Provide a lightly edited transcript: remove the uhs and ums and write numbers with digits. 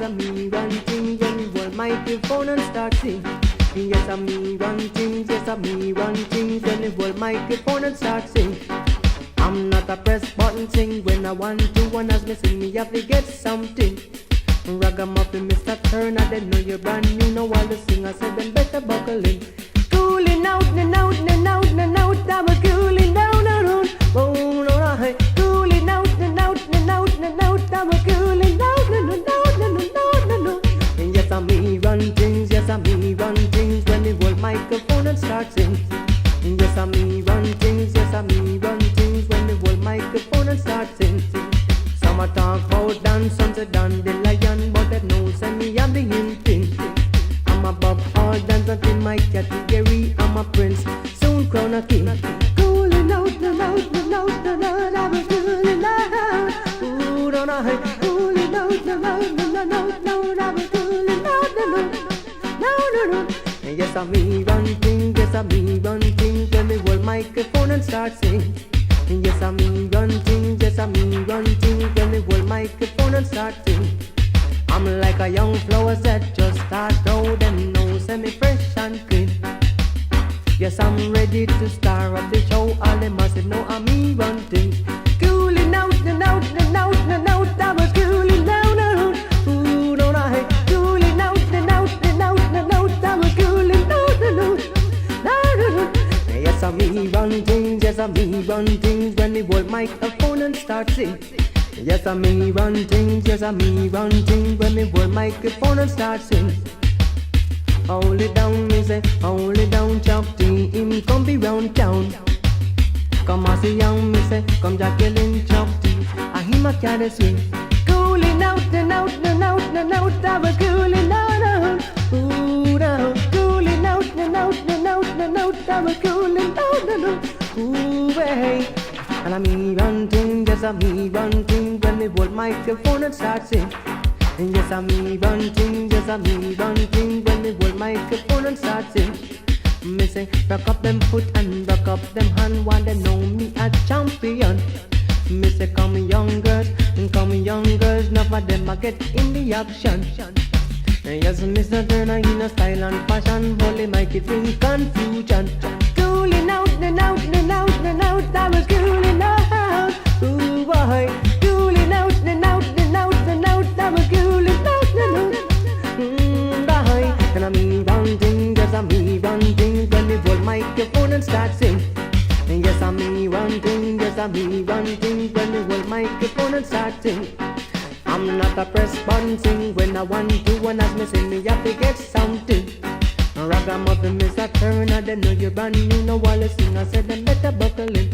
yes, I'm me run things when we hold microphone and start sing. Yes, I'm me run things, yes, I'm me run things when we hold microphone and start sing. I'm not a press button sing when I want to, and as me sing, me have to get something. Ragamuffin, Mr. Turner, they know you're brand new, know all the singers said them better buckle in. Cooling out, and out, and out, and out, I'm a cooling down, around. Oh, no, no, cooling out, and out, and out, and out, I'm a cooling down, and out. And yes, I'm me run things, yes, I'm me run things when they hold microphone and start sing. And yes, I'm me run things, yes, I'm me run things when they hold microphone and start sing. Some a talk about dance, some say dandelion, but that knows me I'm the in thing. I'm above all dance until my category, I'm a prince, soon crown a king. Cooling out, and out, and out, and out, I'm a cooling out. Ooh, don't I? Cooling out, and out, and out, and out, I'm a cooling out, no. And yes, I'm me run things, yes, I'm me run things when we hold microphone and start sing. And yes, I'm me run things, yes, I'm me run things when we hold microphone and start sing. I'm like a young flower that just start out and know semi fresh and clean. Yes, I'm ready to star up the show. All them must know I'm me run things. Cooling out, and out, and out, and out, I'm a cooling down, around. Ooh, don't I? Cooling out, and out, and out, and out, I'm a cooling down, around. Yes, I'm me run things, yes, I'm me run things when they hold microphone and start sing. Yes, I'm me run things, yes, I'm me run things when they hold microphone and start sing. Hold it down, me say, hold it down, Chuck T, him come be round town. Come on, see young, me say, come Jacqueline Chuck T, and him a carry swing. Cooling out, and out, and out, and out, I'm a cooling down, ooh, down. Cooling out, and out, and out, and out, I'm a cooling down, ooh, hey. And I'm me run things, yes, I'm me run things when they hold microphone and start sing. And yes, I'm me run things, yes, I'm me run things when they hold microphone and start sing. Me say, rock up them foot and rock up them hand while they know me a champion. Me say, come young girls, enough of them a get in the action. And yes, Mr. Turner in a style and fashion, holy Mikey bring confusion. Cooling out, and out, and out, and out, I was cooling out. Ooh boy, cooling out, and out, and out, and out, I was cooling out, boy. And I'm me run things, yes, I'm me run things when they hold microphone and start sing. And yes, I'm me run things, yes, I'm me run things when they hold microphone and start sing. I'm not a press button sing when I want to, and as me sing, me have to get something. Ragamuffin, Mr. Turner, they know you're brand new, know all the singers said them better buckle in.